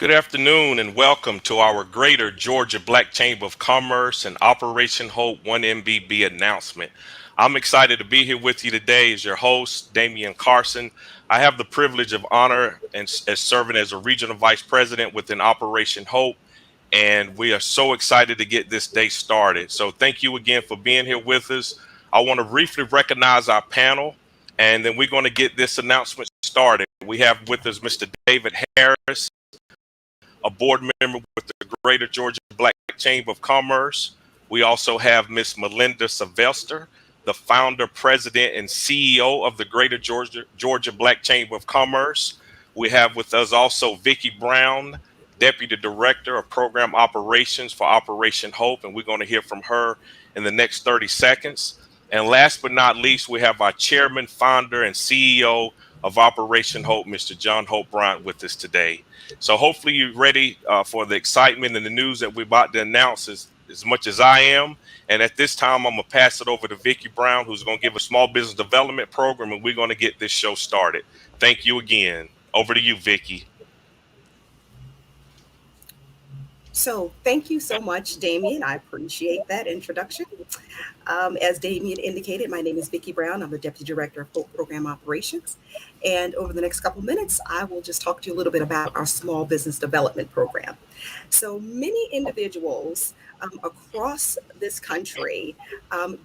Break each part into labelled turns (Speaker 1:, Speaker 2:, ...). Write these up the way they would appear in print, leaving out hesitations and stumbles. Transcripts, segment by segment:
Speaker 1: Good afternoon and welcome to our Greater Georgia Black Chamber of Commerce and Operation Hope 1MBB announcement. I'm excited to be here with you today as your host, Damian Carson. I have the privilege of honor and as serving as a regional vice president within Operation Hope, and we are so excited to get this day started. So thank you again for being here with us. I want to briefly recognize our panel, and then we're going to get this announcement started. We have with us Mr. David Harris, a board member with the Greater Georgia Black Chamber of Commerce. We also have Miss Melinda Sylvester, the founder, president, and CEO of the Greater Georgia Black Chamber of Commerce. We have with us also Vicki Brown, Deputy Director of Program Operations for Operation Hope, and we're going to hear from her in the next 30 seconds. And last but not least, we have our chairman, founder, and CEO of Operation Hope, Mr. John Hope Bryant, with us today. So hopefully you're ready for the excitement and the news that we're about to announce as much as I am. And at this time, I'm going to pass it over to Vicki Brown, who's going to give a small business development program, and we're going to get this show started. Thank you again. Over to you, Vicki.
Speaker 2: So thank you so much, Damian. I appreciate that introduction. As Damian indicated, my name is Vicki Brown. I'm the Deputy Director of Hope Program Operations. And over the next couple minutes, I will just talk to you a little bit about our Small Business Development Program. So many individuals across this country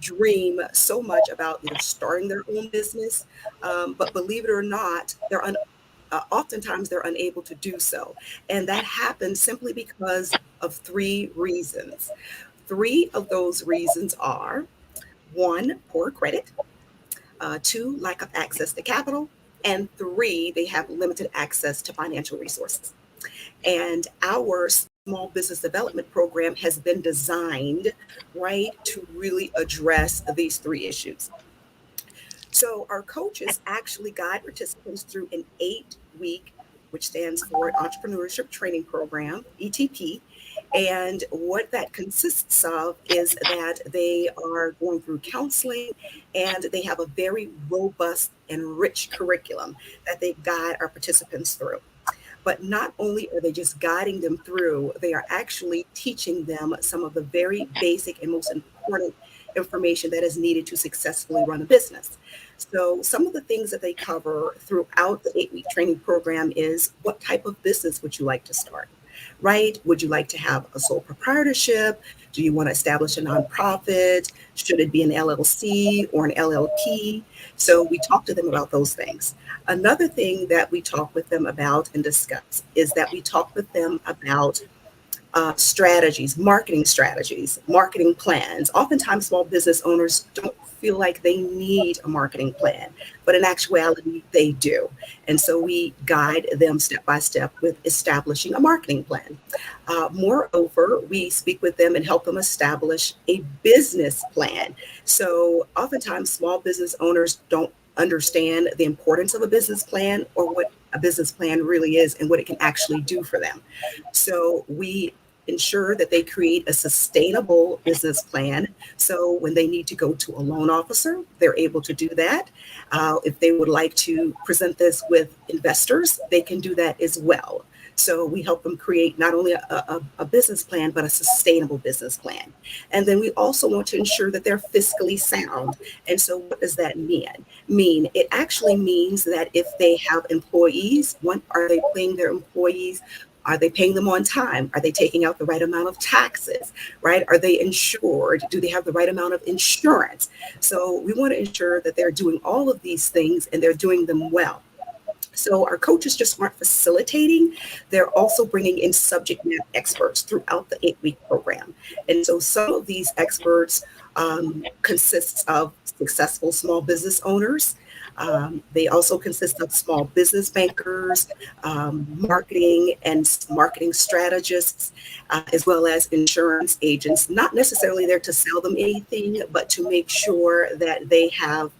Speaker 2: dream so much about starting their own business, but believe it or not, oftentimes they're unable to do so. And that happens simply because of three reasons. Three of those reasons are: one, poor credit; two, lack of access to capital; and three, they have limited access to financial resources. And our small business development program has been designed, right, to really address these three issues. So our coaches actually guide participants through an 8-week, which stands for Entrepreneurship Training Program, ETP. And what that consists of is that they are going through counseling, and they have a very robust and rich curriculum that they guide our participants through. But not only are they just guiding them through, they are actually teaching them some of the very basic and most important information that is needed to successfully run a business. So some of the things that they cover throughout the 8-week training program is: what type of business would you like to start, right? Would you like to have a sole proprietorship? Do you want to establish a nonprofit? Should it be an LLC or an LLP? So we talk to them about those things. Another thing that we talk with them about and discuss is that we talk with them about strategies, marketing plans. Oftentimes, small business owners don't feel like they need a marketing plan, but in actuality, they do. And so we guide them step by step with establishing a marketing plan. Moreover, we speak with them and help them establish a business plan. So oftentimes, small business owners don't understand the importance of a business plan, or what a business plan really is and what it can actually do for them. So we ensure that they create a sustainable business plan. So when they need to go to a loan officer, they're able to do that. If they would like to present this with investors, they can do that as well. So we help them create not only a business plan, but a sustainable business plan. And then we also want to ensure that they're fiscally sound. And so what does that mean? It actually means that if they have employees, are they paying their employees? Are they paying them on time? Are they taking out the right amount of taxes, right? Are they insured? Do they have the right amount of insurance? So we want to ensure that they're doing all of these things and they're doing them well. So our coaches just aren't facilitating, they're also bringing in subject matter experts throughout the 8-week program. And so some of these experts consists of successful small business owners. They also consist of small business bankers, marketing strategists, as well as insurance agents, not necessarily there to sell them anything, but to make sure that they have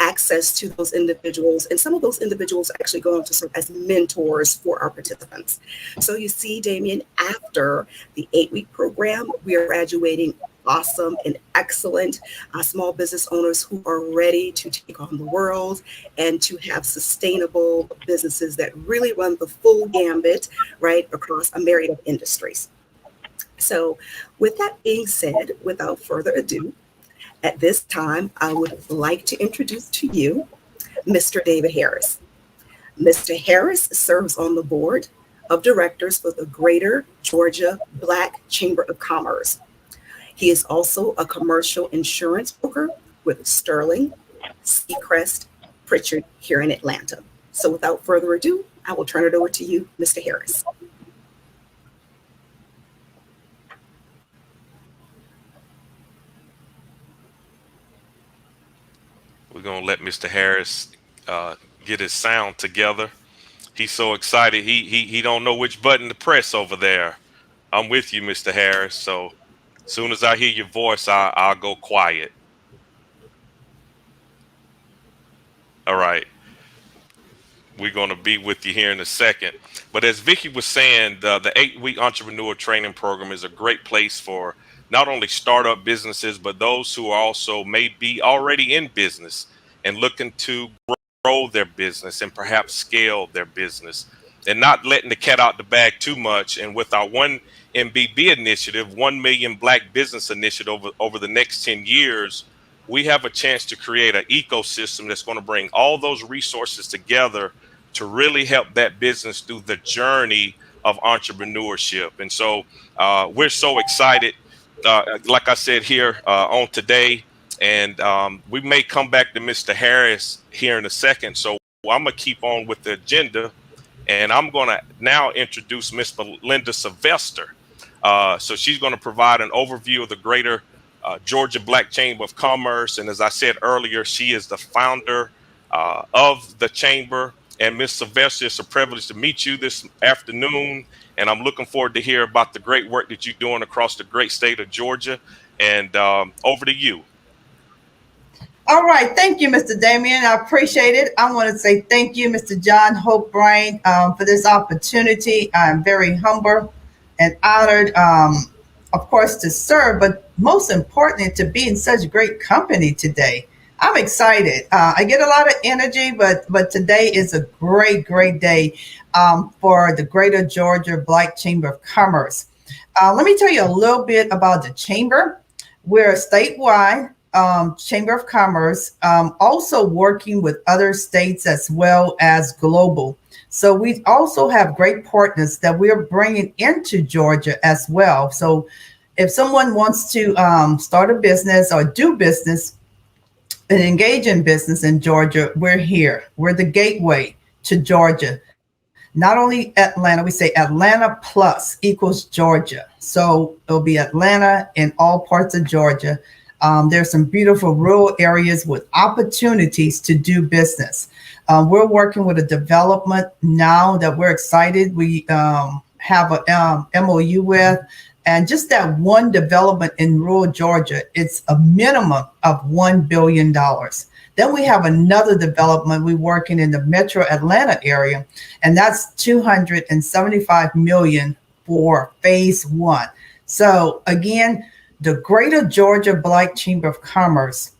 Speaker 2: access to those individuals. And some of those individuals actually go on to serve as mentors for our participants. So you see, Damien, after the 8-week program, we are graduating awesome and excellent small business owners who are ready to take on the world and to have sustainable businesses that really run the full gambit, right, across a myriad of industries. So, with that being said, without further ado, at this time, I would like to introduce to you Mr. David Harris. Mr. Harris serves on the board of directors for the Greater Georgia Black Chamber of Commerce. He is also a commercial insurance broker with Sterling, Seacrest, Pritchard here in Atlanta. So without further ado, I will turn it over to you, Mr. Harris.
Speaker 1: We're gonna let Mr. Harris get his sound together. He's so excited. He don't know which button to press over there. I'm with you, Mr. Harris. So as soon as I hear your voice, I'll go quiet. All right. We're going to be with you here in a second. But as Vicky was saying, the 8-week entrepreneur training program is a great place for not only startup businesses, but those who are also may be already in business and looking to grow their business and perhaps scale their business and not letting the cat out the bag too much. And with our 1MBB initiative, 1 Million Black Business Initiative over the next 10 years, we have a chance to create an ecosystem that's going to bring all those resources together to really help that business through the journey of entrepreneurship. And so we're so excited, like I said here on today, and we may come back to Mr. Harris here in a second. So I'm going to keep on with the agenda, and I'm going to now introduce Miss Belinda Sylvester. So she's going to provide an overview of the Greater Georgia Black Chamber of Commerce. And as I said earlier, she is the founder of the chamber. And Ms. Sylvester, it's a privilege to meet you this afternoon. And I'm looking forward to hear about the great work that you're doing across the great state of Georgia. And over to you.
Speaker 3: All right. Thank you, Mr. Damien. I appreciate it. I want to say thank you, Mr. John Hope Bryant, for this opportunity. I'm very humble and honored, of course, to serve, but most importantly, to be in such great company today. I'm excited. I get a lot of energy, but today is a great day for the Greater Georgia Black Chamber of Commerce. Let me tell you a little bit about the chamber. We're a statewide Chamber of Commerce, also working with other states as well as global. So we also have great partners that we're bringing into Georgia as well. So if someone wants to start a business or do business and engage in business in Georgia, we're here. We're the gateway to Georgia. Not only Atlanta, we say Atlanta plus equals Georgia. So it'll be Atlanta in all parts of Georgia. There's some beautiful rural areas with opportunities to do business. We're working with a development now that we're excited. We have a MOU with, and just that one development in rural Georgia, it's a minimum of $1 billion. Then we have another development. We're working in the metro Atlanta area, and that's $275 million for phase one. So again, the Greater Georgia Black Chamber of Commerce,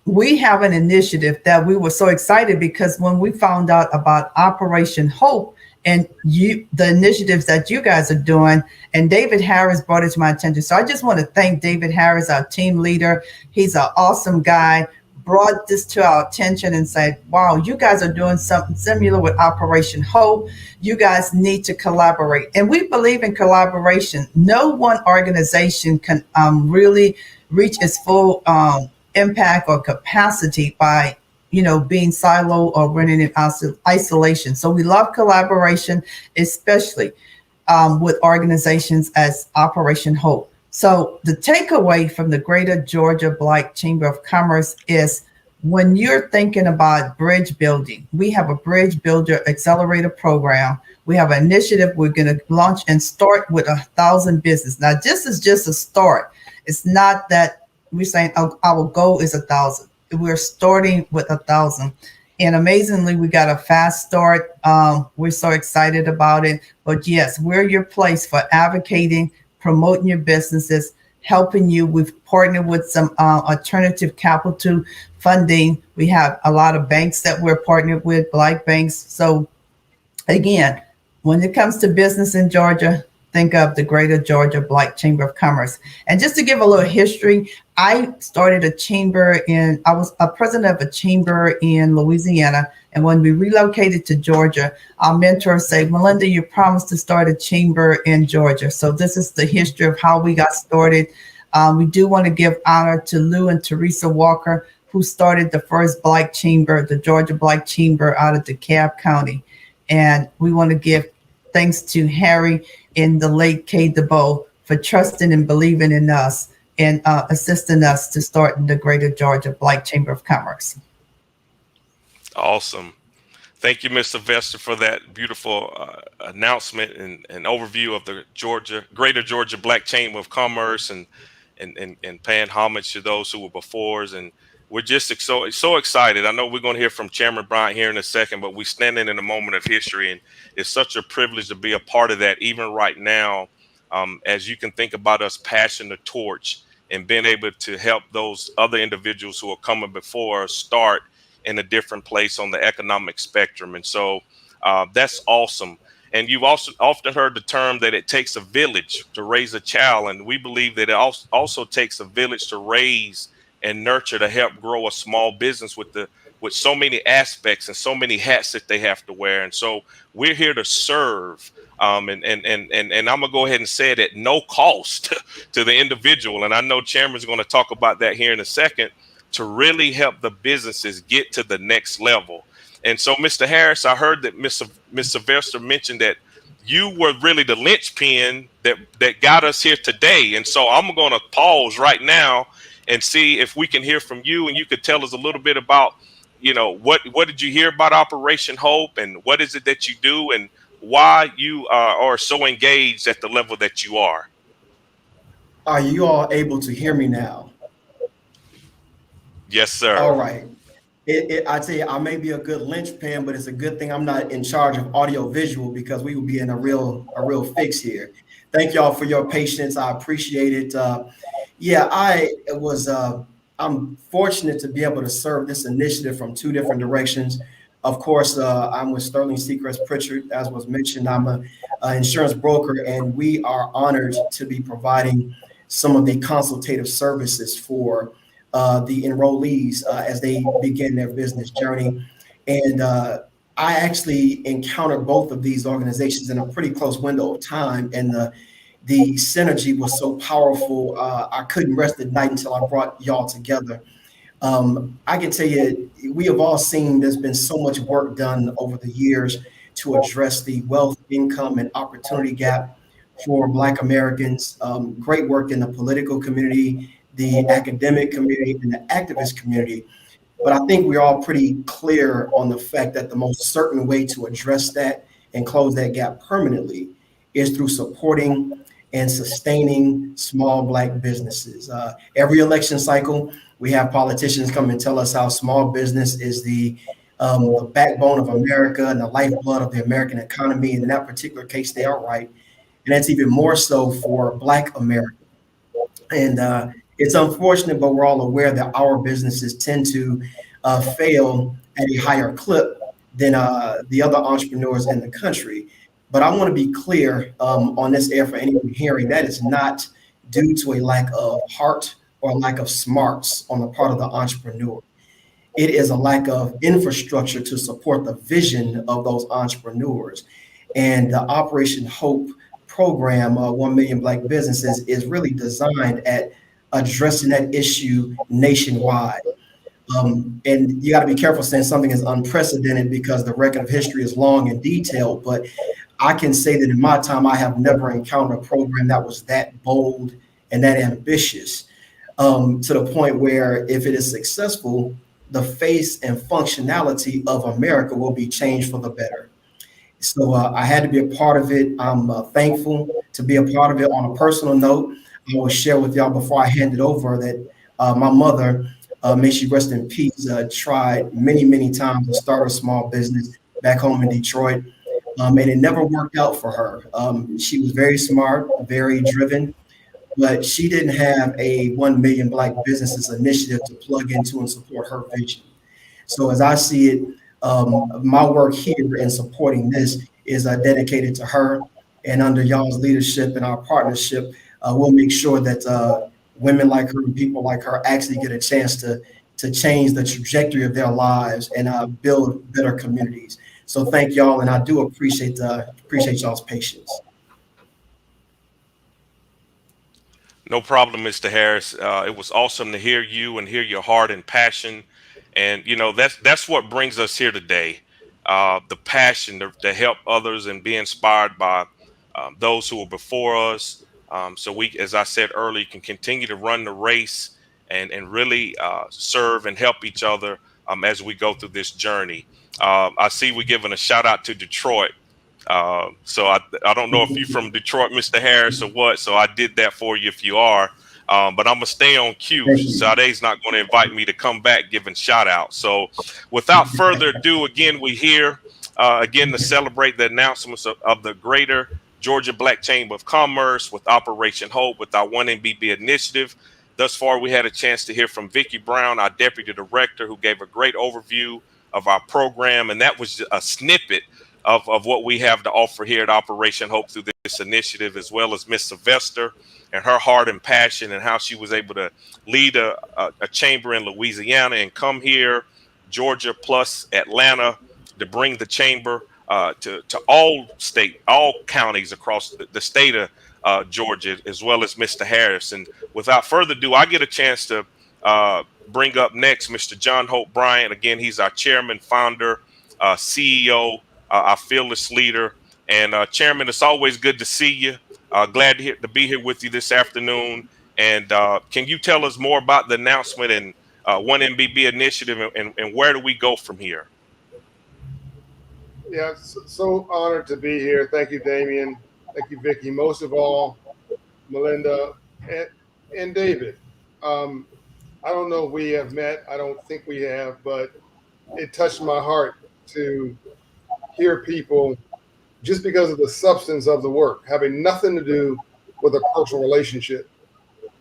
Speaker 3: we have an initiative that we were so excited because when we found out about Operation Hope and the initiatives that you guys are doing, and David Harris brought it to my attention. So I just want to thank David Harris, our team leader. He's an awesome guy, brought this to our attention and said, wow, you guys are doing something similar with Operation Hope. You guys need to collaborate. And we believe in collaboration. No one organization can really reach its full impact or capacity by being silo or running in isolation. So we love collaboration, especially with organizations as Operation Hope. So the takeaway from the Greater Georgia Black Chamber of Commerce is when you're thinking about bridge building, we have a Bridge Builder Accelerator program. We have an initiative we're going to launch and start with 1,000 business. Now, this is just a start. It's not that we're saying our goal is 1,000. We're starting with 1,000. And amazingly, we got a fast start. We're so excited about it. But yes, we're your place for advocating, promoting your businesses, helping you. We've partnered with some alternative capital funding. We have a lot of banks that we're partnered with, Black banks. So again, when it comes to business in Georgia, think of the Greater Georgia Black Chamber of Commerce. And just to give a little history, I started a chamber I was a president of a chamber in Louisiana. And when we relocated to Georgia, our mentor said, Melinda, you promised to start a chamber in Georgia. So this is the history of how we got started. We do want to give honor to Lou and Teresa Walker, who started the first Black chamber, the Georgia Black Chamber out of DeKalb County. And we want to give thanks to Harry and the late Kay DeBow for trusting and believing in us and assisting us to start the Greater Georgia Black Chamber of Commerce.
Speaker 1: Awesome. Thank you, Ms. Sylvester, for that beautiful announcement and overview of the Greater Georgia Black Chamber of Commerce and paying homage to those who were before us. And we're just so excited. I know we're going to hear from Chairman Bryant here in a second, but we're standing in a moment of history, and it's such a privilege to be a part of that, even right now, as you can think about us passing the torch and being able to help those other individuals who are coming before us start in a different place on the economic spectrum. And so that's awesome. And you've also often heard the term that it takes a village to raise a child. And we believe that it also takes a village to raise and nurture, to help grow a small business with so many aspects and so many hats that they have to wear. And so we're here to serve. And I'm gonna go ahead and say it at no cost to the individual. And I know Chairman's going to talk about that here in a second, to really help the businesses get to the next level. And so, Mr. Harris, I heard that Ms. Sylvester mentioned that you were really the linchpin that got us here today. And so I'm going to pause right now and see if we can hear from you, and you could tell us a little bit about, what did you hear about Operation Hope, and what is it that you do, and why you are so engaged at the level that you are.
Speaker 4: Are you all able to hear me now?
Speaker 1: Yes, sir.
Speaker 4: All right. I tell you, I may be a good linchpin, but it's a good thing I'm not in charge of audio visual, because we would be in a real fix here. Thank y'all for your patience. I appreciate it. I'm fortunate to be able to serve this initiative from two different directions. Of course, I'm with Sterling Seacrest Pritchard, as was mentioned. I'm an insurance broker, and we are honored to be providing some of the consultative services for the enrollees as they begin their business journey. And I actually encountered both of these organizations in a pretty close window of time, and the synergy was so powerful. I couldn't rest at night until I brought y'all together. I can tell you, we have all seen there's been so much work done over the years to address the wealth, income, and opportunity gap for Black Americans. Great work in the political community, the academic community, and the activist community. But I think we're all pretty clear on the fact that the most certain way to address that and close that gap permanently is through supporting and sustaining small Black businesses. Every election cycle, we have politicians come and tell us how small business is the backbone of America and the lifeblood of the American economy. And in that particular case, they are right. And that's even more so for Black America. And it's unfortunate, but we're all aware that our businesses tend to fail at a higher clip than the other entrepreneurs in the country. But I want to be clear on this air for anyone hearing, that is not due to a lack of heart or a lack of smarts on the part of the entrepreneur. It is a lack of infrastructure to support the vision of those entrepreneurs. And the Operation Hope program, 1 Million Black Businesses, is really designed at addressing that issue nationwide. And you got to be careful saying something is unprecedented, because the record of history is long and detailed. But I can say that in my time, I have never encountered a program that was that bold and that ambitious, to the point where if it is successful, the face and functionality of America will be changed for the better. So I had to be a part of it. I'm thankful to be a part of it. On a personal note, I will share with y'all before I hand it over that my mother, may she rest in peace, tried many times to start a small business back home in Detroit. And it never worked out for her. She was very smart, very driven, but she didn't have a 1 million Black businesses initiative to plug into and support her vision. So as I see it, my work here in supporting this is dedicated to her. And under y'all's leadership and our partnership, we'll make sure that women like her and people like her actually get a chance to change the trajectory of their lives and build better communities. So thank y'all, and I do appreciate y'all's patience.
Speaker 1: No problem, Mr. Harris. It was awesome to hear you and hear your heart and passion. And that's what brings us here today. The passion to help others and be inspired by those who are before us. So we, as I said earlier, can continue to run the race and really serve and help each other as we go through this journey. I see we're giving a shout out to Detroit. So I don't know if you're from Detroit, Mr. Harris, or what. So I did that for you if you are. But I'm gonna stay on cue. Sade's not going to invite me to come back giving shout outs. So without further ado, again, we're here again to celebrate the announcements of the Greater Georgia Black Chamber of Commerce with Operation Hope with our 1MBB initiative. Thus far, we had a chance to hear from Vicki Brown, our deputy director, who gave a great overview of our program. And that was a snippet of what we have to offer here at Operation Hope through this initiative, as well as Miss Sylvester and her heart and passion and how she was able to lead a chamber in Louisiana and come here, Georgia plus Atlanta, to bring the chamber to all counties across the state of Georgia, as well as Mr. Harris. And without further ado, I get a chance to bring up next Mr. John Hope Bryant. Again, he's our chairman, founder, CEO, our fearless leader. And Chairman, it's always good to see you. Glad to be here with you this afternoon. And can you tell us more about the announcement and 1MBB initiative and where do we go from here?
Speaker 5: Yeah, so honored to be here. Thank you, Damien. Thank you, Vicki. Most of all, Melinda and David. I don't know if we have met. I don't think we have, but it touched my heart to hear people, just because of the substance of the work, having nothing to do with a cultural relationship,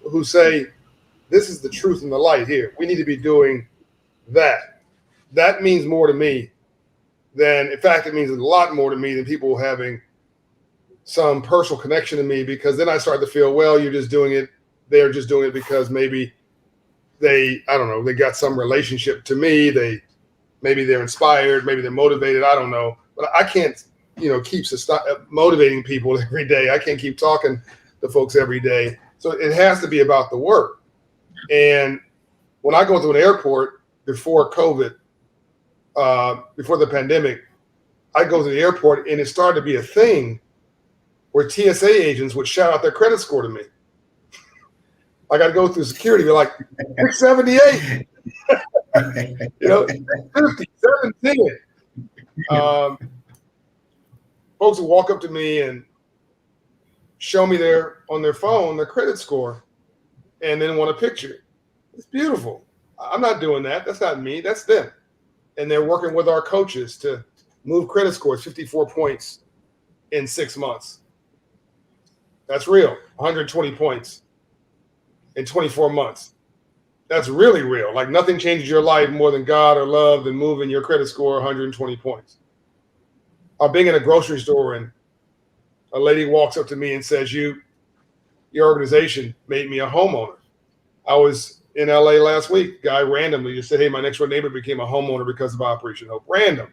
Speaker 5: who say, this is the truth and the light here. We need to be doing that. That means more to me than, in fact, it means a lot more to me than people having some personal connection to me, because then I start to feel, well, you're just doing it. They're just doing it because maybe they got some relationship to me. Maybe they're inspired, maybe they're motivated. I don't know. But I can't, keep motivating people every day. I can't keep talking to folks every day. So it has to be about the work. And when I go to an airport before COVID, before the pandemic, I go to the airport and it started to be a thing where TSA agents would shout out their credit score to me. I got to go through security. They're like, 678, 50, 17. Folks will walk up to me and show me on their phone their credit score and then want a picture. It's beautiful. I'm not doing that. That's not me. That's them. And they're working with our coaches to move credit scores 54 points in 6 months. That's real. 120 points in 24 months. That's really real. Like nothing changes your life more than God or love than moving your credit score 120 points. Or being in a grocery store and a lady walks up to me and says, your organization made me a homeowner. I was in LA last week. Guy randomly just said, hey, my next door neighbor became a homeowner because of Operation Hope. Random.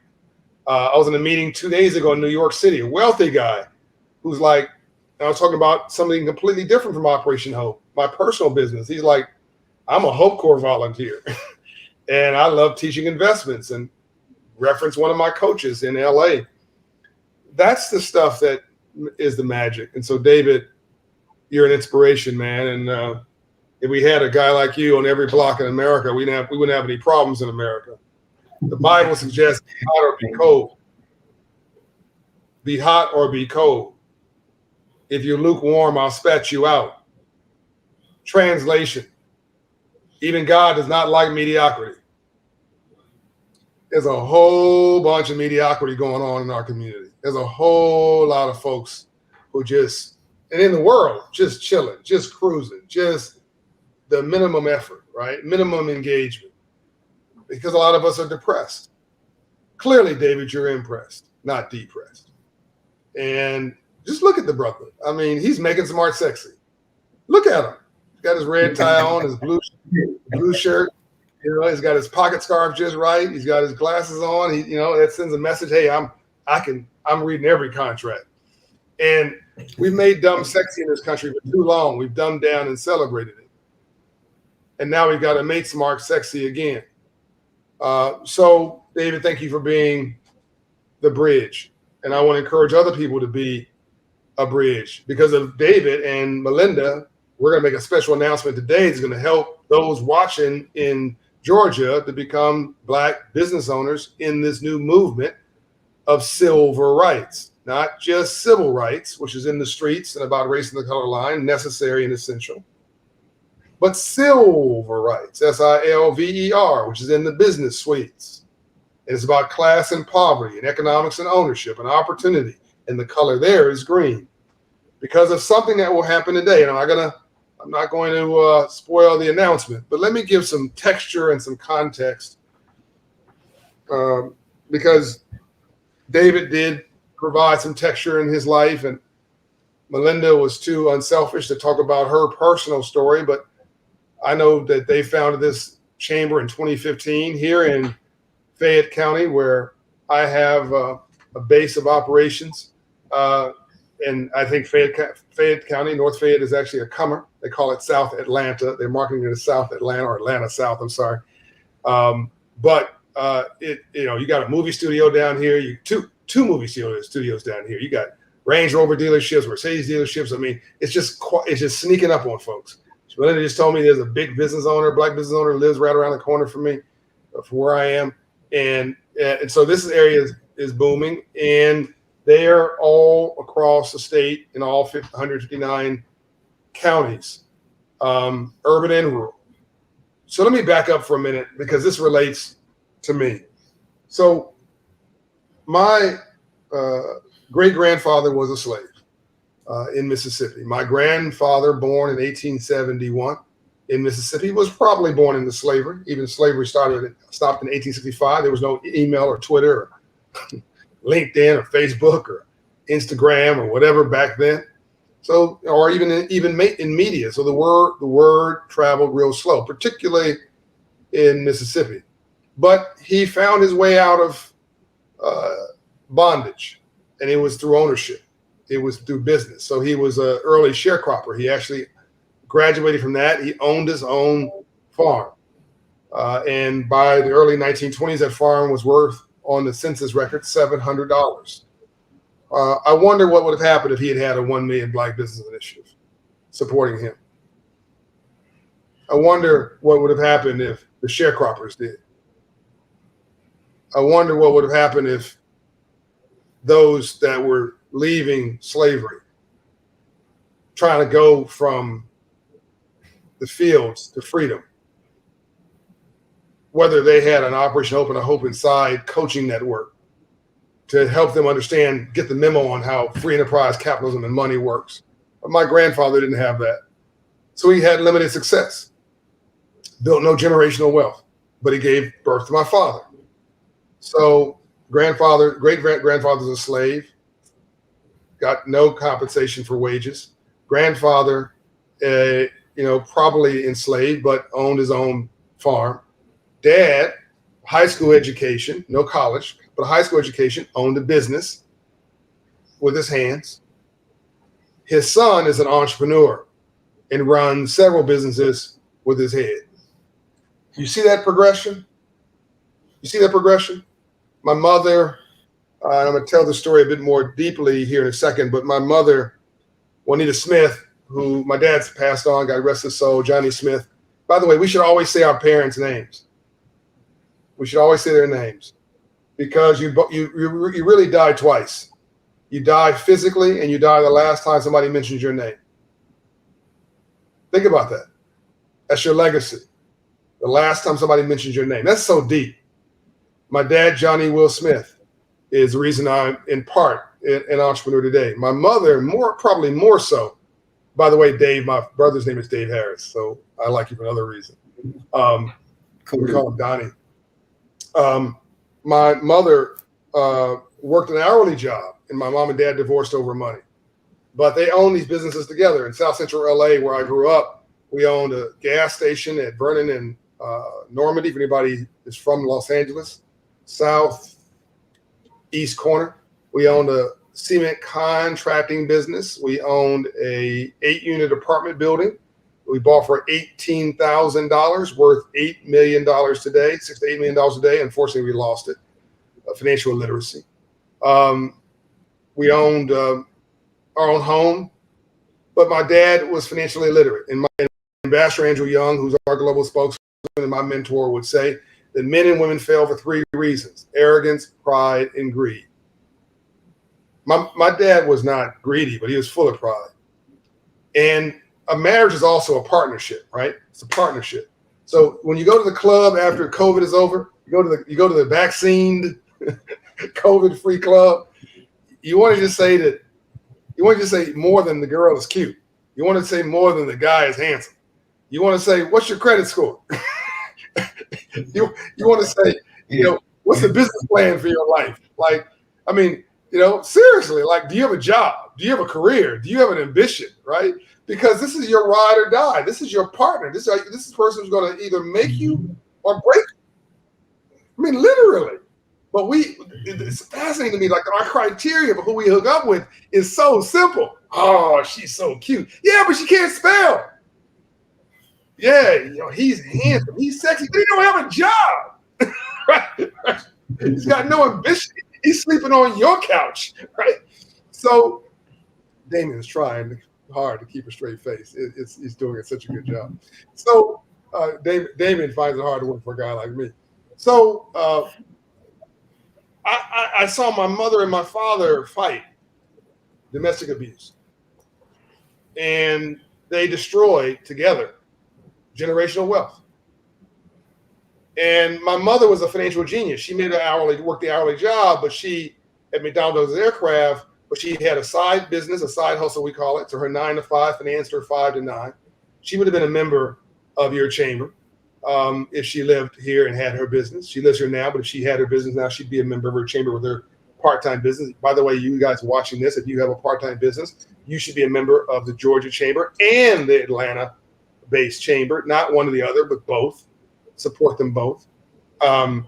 Speaker 5: I was in a meeting 2 days ago in New York City, a wealthy guy who's like, I was talking about something completely different from Operation Hope, my personal business. He's like, I'm a Hope Corps volunteer and I love teaching investments, and reference one of my coaches in LA. That's the stuff that is the magic. And so, David, you're an inspiration, man. And if we had a guy like you on every block in America, we wouldn't have any problems in America. The Bible suggests be hot or be cold. Be hot or be cold. If you're lukewarm, I'll spat you out. Translation. Even God does not like mediocrity. There's a whole bunch of mediocrity going on in our community. There's a whole lot of folks who just and in the world, just chilling, just cruising, just the minimum effort, right? Minimum engagement, because a lot of us are depressed. Clearly, David, you're impressed, not depressed. And just look at the brother. I mean, he's making smart sexy. Look at him. He's got his red tie on, his blue shirt. You know, he's got his pocket scarf just right. He's got his glasses on. He, you know, that sends a message. Hey, I'm reading every contract. And we've made dumb sexy in this country for too long. We've dumbed down and celebrated it. And now we've got to make smart sexy again. So, David, thank you for being the bridge. And I want to encourage other people to be a bridge. Because of David and Melinda, we're going to make a special announcement today. It's going to help those watching in Georgia to become Black business owners in this new movement of civil rights, not just civil rights, which is in the streets and about race and the color line, necessary and essential, but silver rights, SILVER, which is in the business suites. And it's about class and poverty and economics and ownership and opportunity. And the color there is green because of something that will happen today. And I'm not going to spoil the announcement, but let me give some texture and some context because David did provide some texture in his life, and Melinda was too unselfish to talk about her personal story. But I know that they founded this chamber in 2015 here in Fayette County, where I have a base of operations. And I think Fayette County, North Fayette, is actually a comer. They call it South Atlanta. They're marketing it as South Atlanta or Atlanta South. I'm sorry. But you got a movie studio down here. Two movie studios down here. You got Range Rover dealerships, Mercedes dealerships. I mean, it's just sneaking up on folks. Melinda just told me there's a big business owner, Black business owner, lives right around the corner from me, from where I am, and so this area is booming, and they are all across the state in all 159 counties, urban and rural. So let me back up for a minute because this relates to me. So my great-grandfather was a slave in Mississippi. My grandfather, born in 1871 in Mississippi, was probably born into slavery. Even slavery stopped in 1865. There was no email or Twitter or LinkedIn or Facebook or Instagram or whatever back then. So, or even in media. So the word traveled real slow, particularly in Mississippi. But he found his way out of bondage, and it was through ownership. It was through business. So he was an early sharecropper. He actually graduated from that. He owned his own farm. And by the early 1920s, that farm was worth, on the census record, $700. I wonder what would have happened if he had had a 1 million Black business initiative supporting him. I wonder what would have happened if the sharecroppers did. I wonder what would have happened if those that were leaving slavery, trying to go from the fields to freedom, whether they had an Operation Open a Hope Inside coaching network to help them understand, get the memo on how free enterprise capitalism and money works. But my grandfather didn't have that. So he had limited success, built no generational wealth, but he gave birth to my father. So great-grandfather's a slave, got no compensation for wages. Grandfather, probably enslaved, but owned his own farm. Dad, high school education, no college, but a high school education, owned a business with his hands. His son is an entrepreneur and runs several businesses with his head. You see that progression? My mother, I'm going to tell the story a bit more deeply here in a second, but my mother, Juanita Smith, who my dad's passed on, God rest his soul, Johnny Smith. By the way, we should always say our parents' names. We should always say their names because you really die twice. You die physically and you die the last time somebody mentions your name. Think about that. That's your legacy. The last time somebody mentions your name. That's so deep. My dad, Johnny Will Smith, is the reason I'm in part an entrepreneur today. My mother, probably more so, By the way, Dave, my brother's name is Dave Harris, so I like you for another reason.
Speaker 4: Cool.
Speaker 5: We call him Donnie. My mother worked an hourly job, and my mom and dad divorced over money. But they own these businesses together. In South Central LA, where I grew up, we owned a gas station at Vernon and Normandy, if anybody is from Los Angeles, southeast corner. We owned a cement contracting business. We owned a 8-unit apartment building. We bought for $18,000, worth $8 million today, $6 to $8 million today. Unfortunately, we lost it. Financial illiteracy. We owned our own home, but my dad was financially illiterate. And my Ambassador Andrew Young, who's our global spokesman and my mentor, would say that men and women fail for 3 reasons: arrogance, pride, and greed. My dad was not greedy, but he was full of pride. And a marriage is also a partnership, right? It's a partnership. So when you go to the club after COVID is over, you go to the vaccinated, COVID-free club, you want to just say more than the girl is cute. You want to say more than the guy is handsome. You want to say, what's your credit score? you want to say, what's the business plan for your life? Like, I mean, seriously, like, do you have a job? Do you have a career? Do you have an ambition, right? Because this is your ride or die. This is your partner. This is the person who's going to either make you or break you. I mean, literally. But it's fascinating to me, like, our criteria for who we hook up with is so simple. Oh, she's so cute. Yeah, but she can't spell. Yeah, he's handsome. He's sexy, but he don't have a job. Right? He's got no ambition. He's sleeping on your couch, right? So Damien's trying hard to keep a straight face. He's doing such a good job. So Damien finds it hard to work for a guy like me. So I saw my mother and my father fight domestic abuse. And they destroyed together generational wealth. And my mother was a financial genius. She worked the hourly job, but she at McDonald's aircraft, but she had a side business, a side hustle, we call it. So her 9 to 5 financed her 5 to 9. She would have been a member of your chamber if she lived here and had her business. She lives here now, but if she had her business now, she'd be a member of her chamber with her part-time business. By the way, you guys watching this, if you have a part-time business, you should be a member of the Georgia chamber and the Atlanta-based chamber, not one or the other, but both. Support them both. They are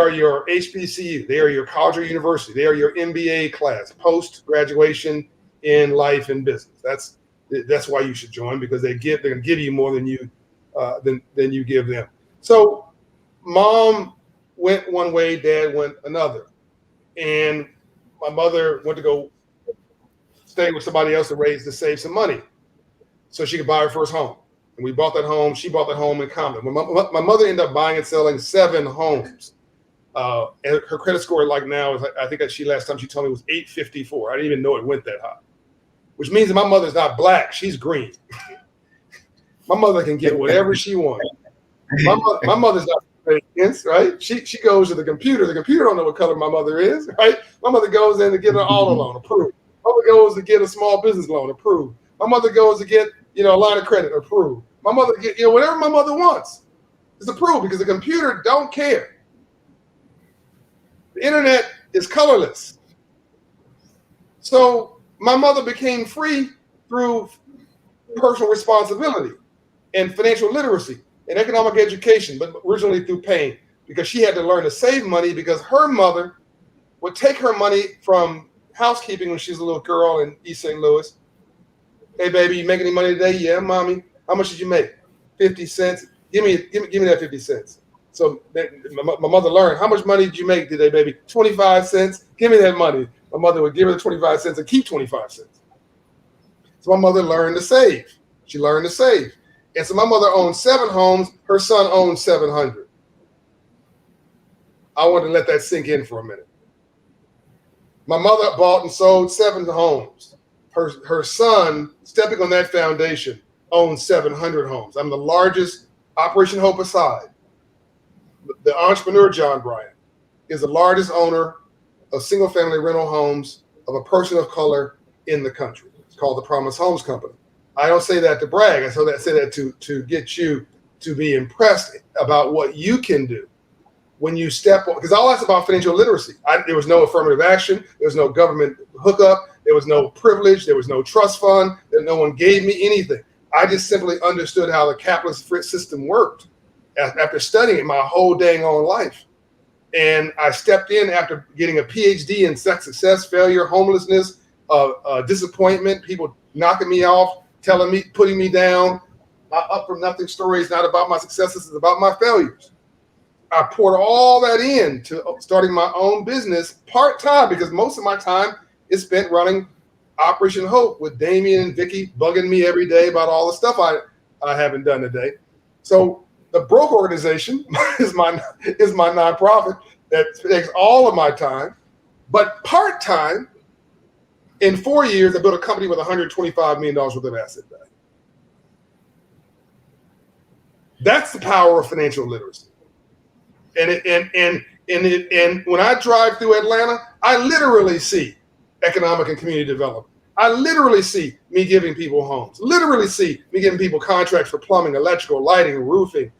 Speaker 5: your HBCU. They are your college or university. They are your MBA class, post-graduation in life and business. That's why you should join, because they're going to give you more than you give them. So mom went one way, dad went another. And my mother went to go stay with somebody else to save some money so she could buy her first home. And we bought that home. She bought that home in common. My mother ended up buying and selling 7 homes. And her credit score, like now, is, I think that last time she told me, was 854. I didn't even know it went that high, which means that my mother's not black. She's green. My mother can get whatever she wants. My mother's not against, right? She goes to the computer. The computer don't know what color my mother is, right? My mother goes in to get an auto loan approved. My mother goes to get a small business loan approved. My mother goes to get a line of credit approved. My mother get whatever my mother wants is approved, because the computer don't care. The internet is colorless. So my mother became free through personal responsibility and financial literacy and economic education, but originally through pain, because she had to learn to save money, because her mother would take her money from housekeeping when she was a little girl in East St. Louis. Hey, baby, you make any money today? Yeah, mommy. How much did you make? 50 cents. Give me that 50 cents. So my mother learned, how much money did you make today, baby? 25 cents. Give me that money. My mother would give her the 25 cents and keep 25 cents. So my mother learned to save. She learned to save. And so my mother owned 7 homes. Her son owned 700. I want to let that sink in for a minute. My mother bought and sold 7 homes. Her son, stepping on that foundation, owns 700 homes. I'm the largest, Operation Hope aside. The entrepreneur, John Bryant, is the largest owner of single-family rental homes of a person of color in the country. It's called the Promise Homes Company. I don't say that to brag. I say that to get you to be impressed about what you can do when you step on, because all that's about financial literacy. There was no affirmative action. There was no government hookup. There was no privilege. There was no trust fund. That no one gave me anything. I just simply understood how the capitalist system worked after studying it my whole dang on life. And I stepped in after getting a PhD in success, failure, homelessness, disappointment, people knocking me off, putting me down. Up from nothing story is not about my successes, it's about my failures. I poured all that into starting my own business part-time, because most of my time is spent running Operation Hope with Damien and Vicky bugging me every day about all the stuff I haven't done today. So the Broke organization is my nonprofit that takes all of my time, but part-time, in 4 years, I built a company with $125 million worth of asset value. That's the power of financial literacy. And when I drive through Atlanta, I literally see economic and community development. I literally see me giving people homes, literally see me giving people contracts for plumbing, electrical, lighting, roofing,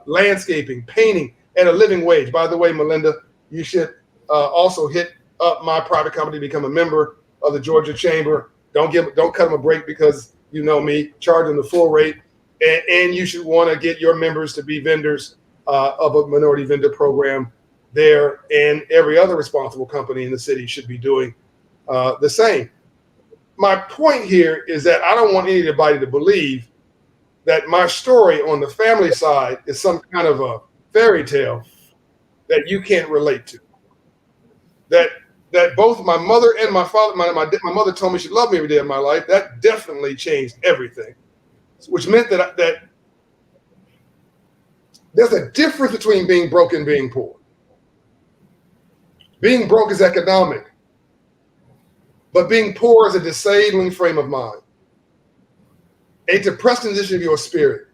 Speaker 5: landscaping, painting at a living wage. By the way, Melinda, you should also hit up my private company to become a member of the Georgia Chamber. Don't cut them a break because you know me, charge them the full rate. And you should want to get your members to be vendors of a minority vendor program there, and every other responsible company in the city should be doing the same. My point here is that I don't want anybody to believe that my story on the family side is some kind of a fairy tale that you can't relate to. That both my mother and my father, my mother told me she loved me every day of my life. That definitely changed everything, which meant that there's a difference between being broke and being poor. Being broke is economic, but being poor is a disabling frame of mind, a depressed condition of your spirit,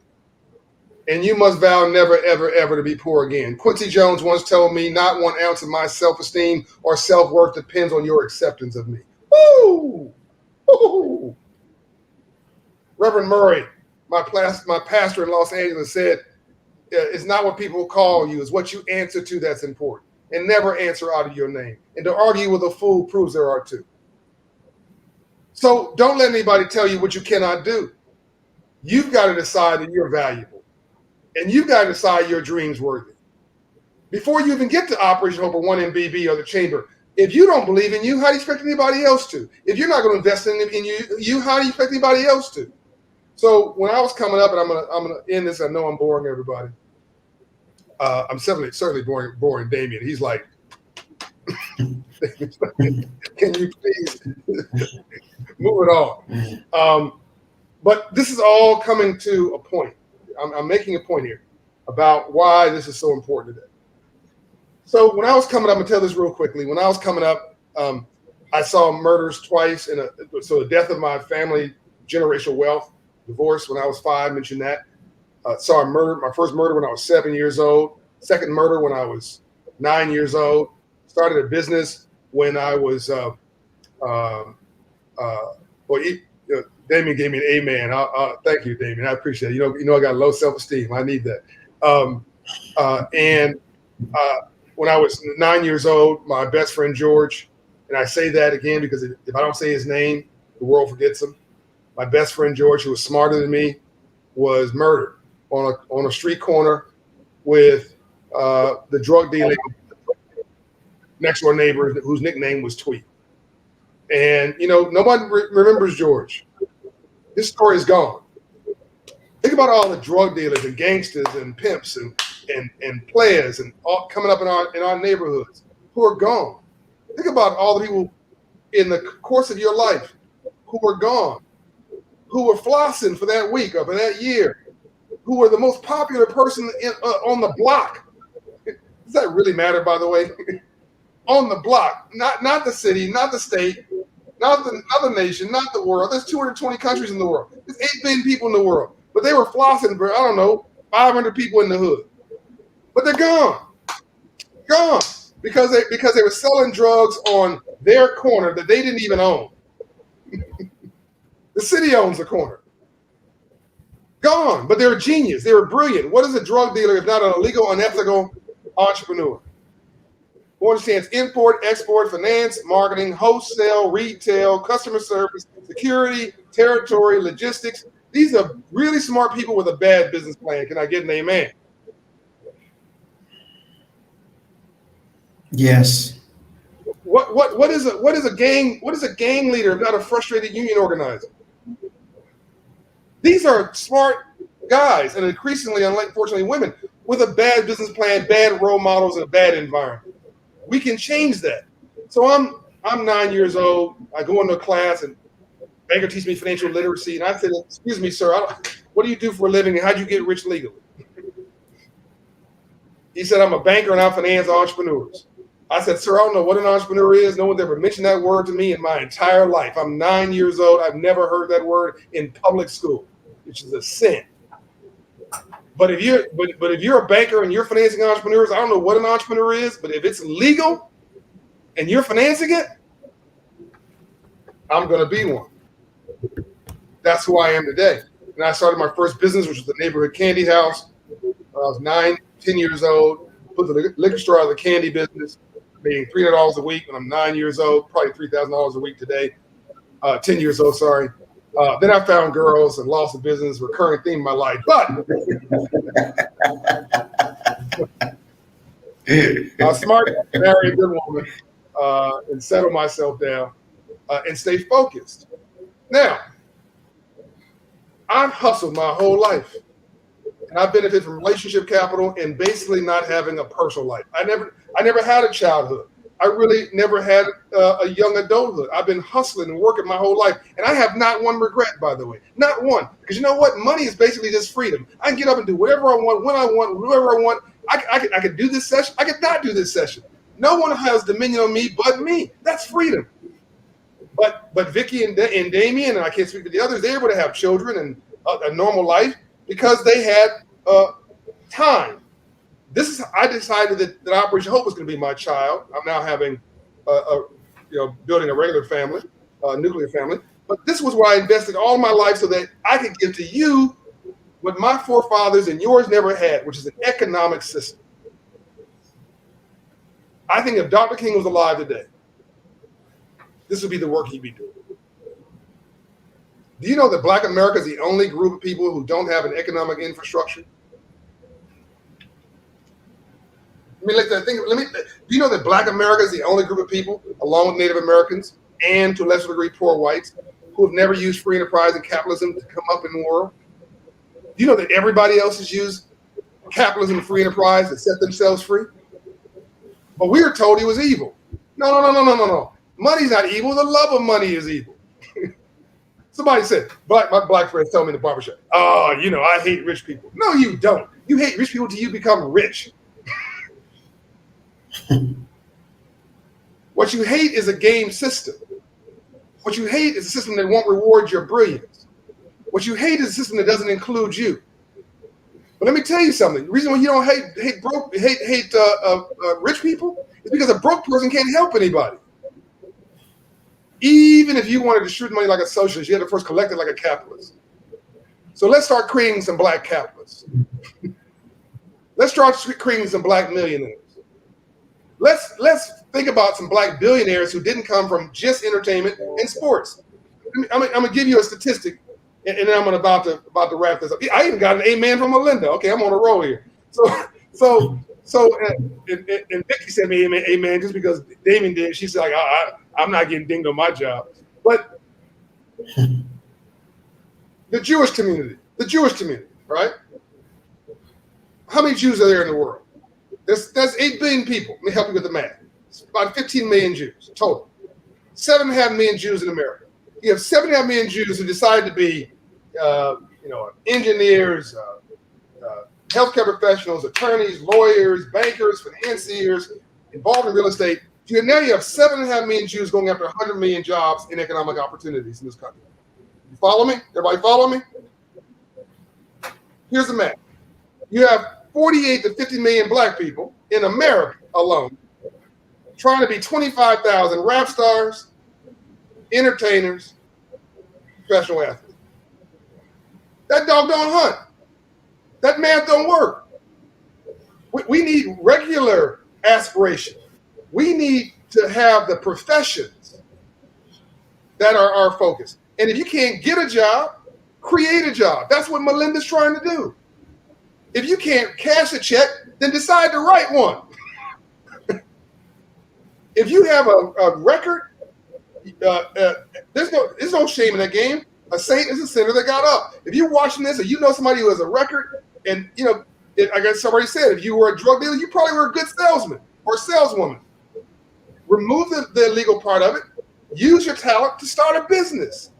Speaker 5: and you must vow never, ever, ever to be poor again. Quincy Jones once told me, "Not 1 ounce of my self-esteem or self-worth depends on your acceptance of me." Woo! Woo! Reverend Murray, my pastor in Los Angeles, said, "It's not what people call you, it's what you answer to that's important. And never answer out of your name. And to argue with a fool proves there are two." So don't let anybody tell you what you cannot do. You've got to decide that you're valuable. And you've got to decide your dream's worthy. Before you even get to Operation Hope or 1MBB or the Chamber, if you don't believe in you, how do you expect anybody else to? If you're not going to invest in you, how do you expect anybody else to? So when I was coming up, and I'm gonna end this, I know I'm boring everybody. I'm certainly boring Damien. He's like, can you please move it on? But this is all coming to a point. I'm making a point here about why this is so important today. So when I was coming up, I'm gonna tell this real quickly. When I was coming up, I saw murders twice, so the death of my family, generational wealth, divorce when I was 5, mentioned that. Saw my first murder when I was 7 years old. Second murder when I was 9 years old. Started a business when I was. Damien gave me an amen. Thank you, Damien. I appreciate it. You know, I got low self-esteem. I need that. When I was 9 years old, my best friend George, and I say that again because if I don't say his name, the world forgets him. My best friend George, who was smarter than me, was murdered on a street corner with the drug dealing next door neighbor whose nickname was Tweet. And nobody remembers George. This story is gone. Think about all the drug dealers and gangsters and pimps and players and all coming up in our neighborhoods who are gone. Think about all the people in the course of your life who are gone, who were flossing for that week or for that year, who were the most popular person on the block. Does that really matter, by the way? On the block, not the city, not the state, not the nation, not the world. There's 220 countries in the world. There's 8 billion people in the world. But they were flossing for, 500 people in the hood. But they're gone. Gone. Because they were selling drugs on their corner that they didn't even own. The city owns the corner. Gone, but they're a genius. They were brilliant. What is a drug dealer if not an illegal, unethical entrepreneur who understands import, export, finance, marketing, wholesale, retail, customer service, security, territory, logistics? These are really smart people with a bad business plan. Can I get an amen?
Speaker 4: Yes.
Speaker 5: What is a gang leader if not a frustrated union organizer? These are smart guys, and increasingly, unfortunately, women with a bad business plan, bad role models, and a bad environment. We can change that. So I'm 9 years old. I go into a class, and banker teaches me financial literacy, and I said, "Excuse me, sir, what do you do for a living, and how do you get rich legally?" He said, "I'm a banker, and I finance entrepreneurs." I said, "Sir, I don't know what an entrepreneur is. No one's ever mentioned that word to me in my entire life. I'm 9 years old. I've never heard that word in public school, which is a sin. But if you're a banker and you're financing entrepreneurs, I don't know what an entrepreneur is, but if it's legal and you're financing it, I'm going to be one." That's who I am today. And I started my first business, which was the neighborhood candy house. When I was 10 years old, put the liquor store out of the candy business, making $300 a week when I'm 9 years old, probably $3,000 a week today, 10 years old, sorry. Then I found girls and lost the business, recurring theme in my life. But I'm smart, marry a good woman, and settle myself down and stay focused. Now, I've hustled my whole life. And I benefit from relationship capital and basically not having a personal life. I never had a childhood. I really never had a young adulthood. I've been hustling and working my whole life. And I have not one regret, by the way. Not one. Because you know what? Money is basically just freedom. I can get up and do whatever I want, when I want, whoever I want. I could do this session. I could not do this session. No one has dominion on me but me. That's freedom. But Vicky and Damien, and I can't speak to the others, they're able to have children and a normal life because they had time. I decided that Operation Hope was going to be my child. I'm now having building a regular family, nuclear family. But this was where I invested all my life so that I could give to you what my forefathers and yours never had, which is an economic system. I think if Dr. King was alive today, this would be the work he'd be doing. Do you know that Black America is the only group of people who don't have an economic infrastructure? Do you know that Black America is the only group of people, along with Native Americans and to a lesser degree poor whites, who have never used free enterprise and capitalism to come up in the world? Do you know that everybody else has used capitalism and free enterprise to set themselves free? But we were told it was evil. No. Money's not evil. The love of money is evil. Somebody said, my black friends tell me in the barbershop, "Oh, I hate rich people." No, you don't. You hate rich people till you become rich. What you hate is a game system. What you hate is a system that won't reward your brilliance. What you hate is a system that doesn't include you. But let me tell you something. The reason why you don't hate rich people is because a broke person can't help anybody. Even if you wanted to distribute money like a socialist, you had to first collect it like a capitalist. So let's start creating some Black capitalists. Let's start creating some Black millionaires. Let's think about some Black billionaires who didn't come from just entertainment and sports. I'm gonna give you a statistic, and then I'm about to wrap this up. I even got an amen from Melinda. Okay, I'm on a roll here. So and Vicky said me amen just because Damien did. She said, like, I'm not getting dinged on my job. But the Jewish community, right? How many Jews are there in the world? That's 8 billion people. Let me help you with the math. It's about 15 million Jews total. 7.5 million Jews in America. You have 7.5 million Jews who decided to be, engineers, healthcare professionals, attorneys, lawyers, bankers, financiers, involved in real estate. Now you have 7.5 million Jews going after 100 million jobs and economic opportunities in this country. You follow me? Everybody follow me? Here's the math. You have 48 to 50 million Black people in America alone trying to be 25,000 rap stars, entertainers, professional athlete. That dog don't hunt. That math don't work. We need regular aspiration. We need to have the professions that are our focus. And if you can't get a job, create a job. That's what Melinda's trying to do. If you can't cash a check, then decide to write one. If you have a record, there's no shame in that game. A saint is a sinner that got up. If you're watching this and you know somebody who has a record, and I guess somebody said, if you were a drug dealer, you probably were a good salesman or saleswoman. Remove the illegal part of it. Use your talent to start a business.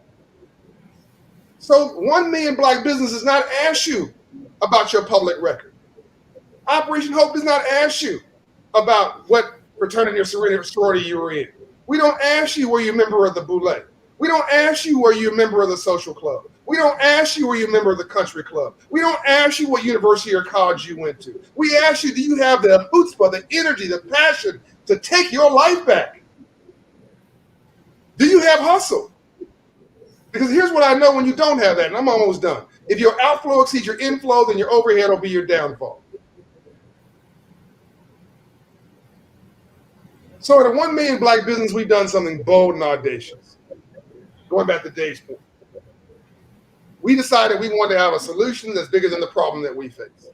Speaker 5: So 1 Million Black Business does not ask you about your public record. Operation Hope does not ask you about what fraternity or sorority you were in. We don't ask you were you a member of the Boule. We don't ask you were you a member of the social club. We don't ask you were you a member of the country club. We don't ask you what university or college you went to. We ask you, do you have the chutzpah, the energy, the passion to take your life back? Do you have hustle? Because here's what I know when you don't have that, and I'm almost done. If your outflow exceeds your inflow, then your overhead will be your downfall. So at a 1 Million Black Business, we've done something bold and audacious. Going back to Dave's point. We decided we wanted to have a solution that's bigger than the problem that we face.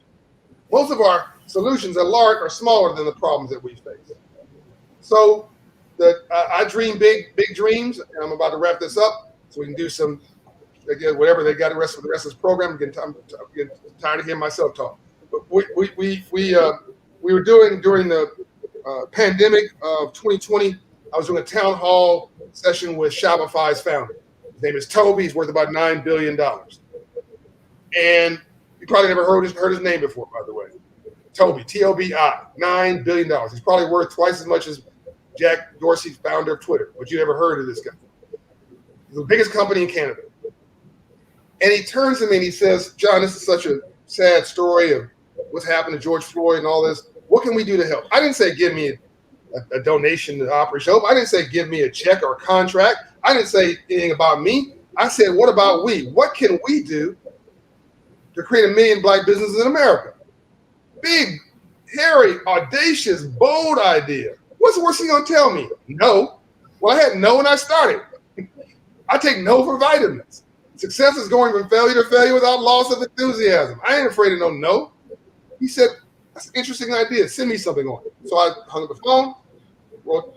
Speaker 5: Most of our solutions are smaller than the problems that we face. So I dream big dreams, and I'm about to wrap this up so we can do some, again, whatever they got the rest of this program. I'm getting tired of hearing myself talk. But we were doing during the pandemic of 2020. I was doing a town hall session with Shopify's founder. His name is Toby. He's worth about $9 billion. And you probably never heard his name before, by the way. Toby, T-O-B-I, $9 billion. He's probably worth twice as much as Jack Dorsey, founder of Twitter, but you never heard of this guy. He's the biggest company in Canada. And he turns to me and he says, John, this is such a sad story of what's happened to George Floyd and all this. What can we do to help? I didn't say give me a donation to Operation Hope. I didn't say give me a check or a contract. I didn't say anything about me. I said, what about we? What can we do to create 1 million black businesses in America? Big, hairy, audacious, bold idea. What's the worst thing you're going to tell me? No. Well, I had no when I started. I take no for vitamins. Success is going from failure to failure without loss of enthusiasm. I ain't afraid of no. He said, that's an interesting idea. Send me something on it. So I hung up the phone,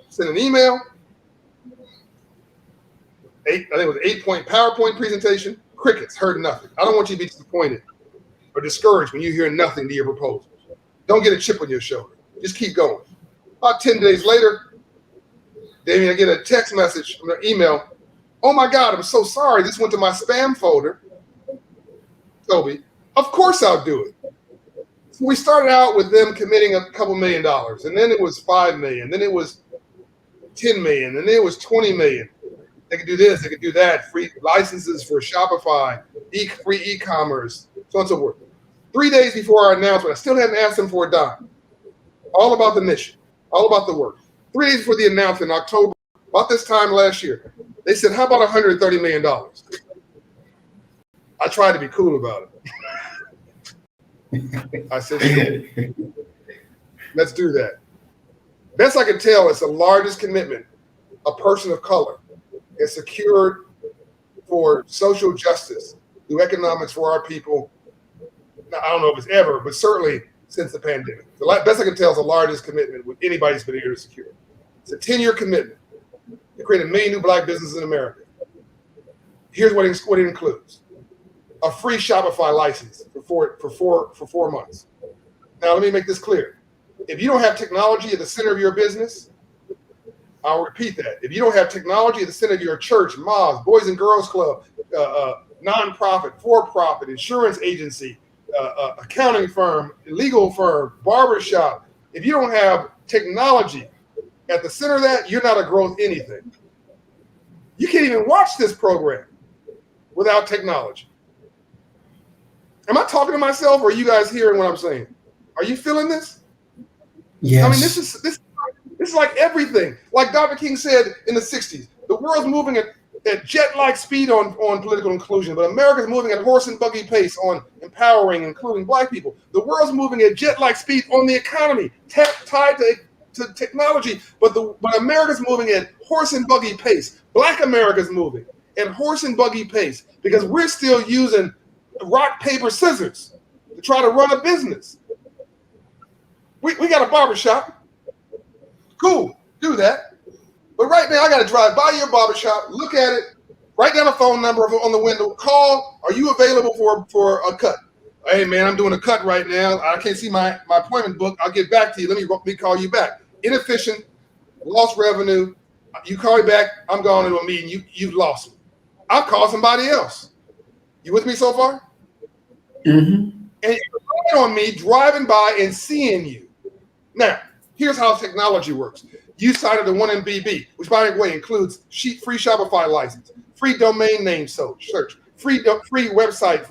Speaker 5: sent an email. I think it was an 8-point PowerPoint presentation. Crickets, heard nothing. I don't want you to be disappointed or discouraged when you hear nothing to your proposals. Don't get a chip on your shoulder. Just keep going. About 10 days later, Damien, I get a text message from an email. Oh my God, I'm so sorry. This went to my spam folder. Toby, of course I'll do it. So we started out with them committing a couple $1 million, and then it was $5 million, then it was $10 million, and then it was $20 million. They could do this, they could do that, free licenses for Shopify, free e-commerce, so on and so forth. 3 days before our announcement, I still hadn't asked them for a dime. All about the mission, all about the work. 3 days before the announcement in October, about this time last year, they said, how about $130 million? I tried to be cool about it. I said, sure. Let's do that. Best I can tell, it's the largest commitment a person of color has secured for social justice through economics for our people. Now, I don't know if it's ever, but certainly since the pandemic. The best I can tell is the largest commitment with anybody's been able to secure. It's a 10-year commitment to create 1 million new black businesses in America. Here's what it includes. A free Shopify license for 4 months. Now, let me make this clear. If you don't have technology at the center of your business, I'll repeat that. If you don't have technology at the center of your church, mosque, Boys and Girls Club, nonprofit, for-profit, insurance agency, accounting firm, legal firm, barbershop, if you don't have technology at the center of that, you're not a growth anything. You can't even watch this program without technology. Am I talking to myself, or are you guys hearing what I'm saying? Are you feeling this?
Speaker 4: Yes.
Speaker 5: I mean, this is like everything. Like Dr. King said in the 60s, the world's moving at at jet-like speed on political inclusion, but America's moving at horse and buggy pace on empowering and including Black people. The world's moving at jet-like speed on the economy, tied to technology, but America's moving at horse and buggy pace. Black America's moving at horse and buggy pace because we're still using rock, paper, scissors to try to run a business. We got a barbershop. Cool, do that. But right now, I got to drive by your barbershop, look at it, write down a phone number on the window, call, are you available for a cut? Hey, man, I'm doing a cut right now. I can't see my appointment book. I'll get back to you. Let me call you back. Inefficient, lost revenue. You call me back, I'm going into a meeting. You've lost me. I'll call somebody else. You with me so far?
Speaker 4: Mm-hmm.
Speaker 5: And you're relying on me driving by and seeing you. Now, here's how technology works. You sign up to 1MBB, which by the way includes free Shopify license, free domain name search, free website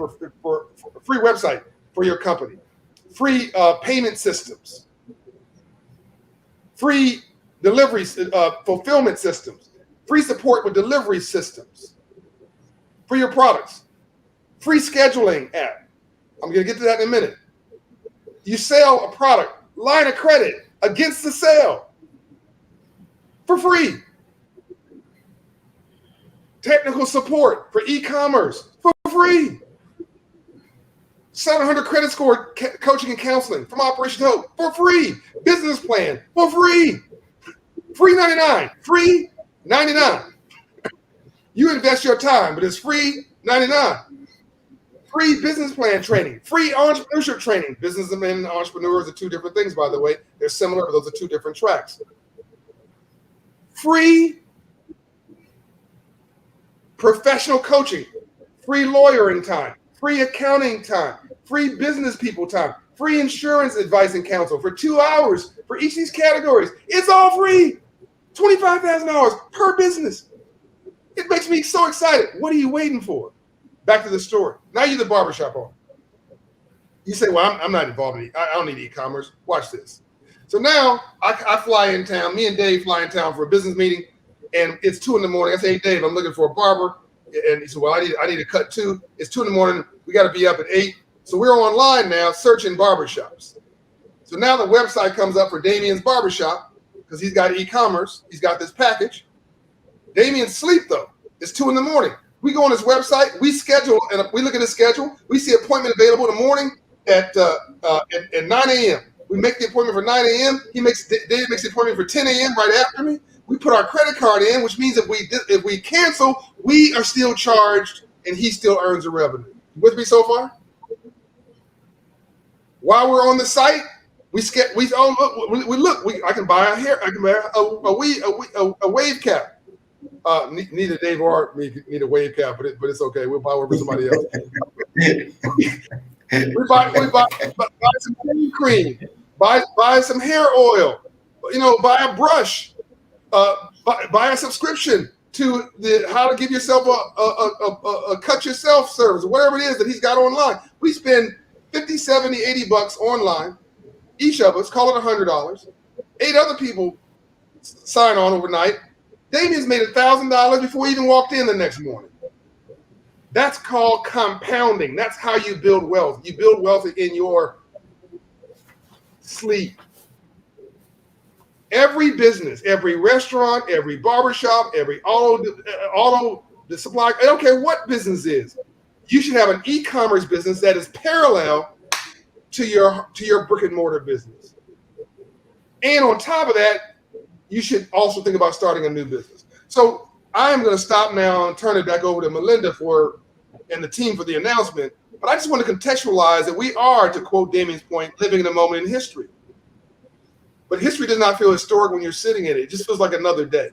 Speaker 5: for your company, free payment systems, free delivery fulfillment systems, free support with delivery systems for your products, free scheduling app. I'm going to get to that in a minute. You sell a product, line of credit against the sale. For free. Technical support for e-commerce for free. 700 credit score coaching and counseling from Operation Hope for free. Business plan for free. Free 99. Free 99. You invest your time, but it's free 99. Free business plan training. Free entrepreneurship training. Businessmen and entrepreneurs are two different things, by the way. They're similar, but those are two different tracks. Free professional coaching, free lawyering time, free accounting time, free business people time, free insurance advice and counsel for 2 hours for each of these categories. It's all free. $25,000 per business. It makes me so excited. What are you waiting for? Back to the story. Now you're the barbershop owner. You say, well, I'm not involved in it. I don't need e-commerce. Watch this. So now I fly in town. Me and Dave fly in town for a business meeting, and it's 2 a.m. I say, hey, Dave, I'm looking for a barber. And he said, well, I need a cut too. It's 2 a.m. We got to be up at 8. So we're online now searching barbershops. So now the website comes up for Damien's barbershop because he's got e-commerce. He's got this package. Damien's asleep though. It's 2 a.m. We go on his website. We schedule, and we look at his schedule. We see appointment available in the morning at 9 a.m. We make the appointment for 9 a.m. Dave makes the appointment for 10 a.m. right after me. We put our credit card in, which means if we cancel, we are still charged, and he still earns a revenue. You with me so far? While we're on the site, I can buy a wave cap. Neither Dave or me need a wave cap, but it's okay. We'll buy one for somebody else. we buy some cream, buy some hair oil, buy a brush, buy a subscription to the how to give yourself a cut yourself service, whatever it is that he's got online. We spend $50, $70, $80 online, each of us, call it $100. 8 other people sign on overnight. Damien's made $1,000 before he even walked in the next morning. That's called compounding. That's how you build wealth. You build wealth in your sleep. Every business, every restaurant, every barbershop, every auto supply, I don't care what business is. You should have an e-commerce business that is parallel to your brick and mortar business. And on top of that, you should also think about starting a new business. So I am going to stop now and turn it back over to Melinda and the team for the announcement. But I just want to contextualize that we are, to quote Damien's point, living in a moment in history. But history does not feel historic when you're sitting in it. It just feels like another day.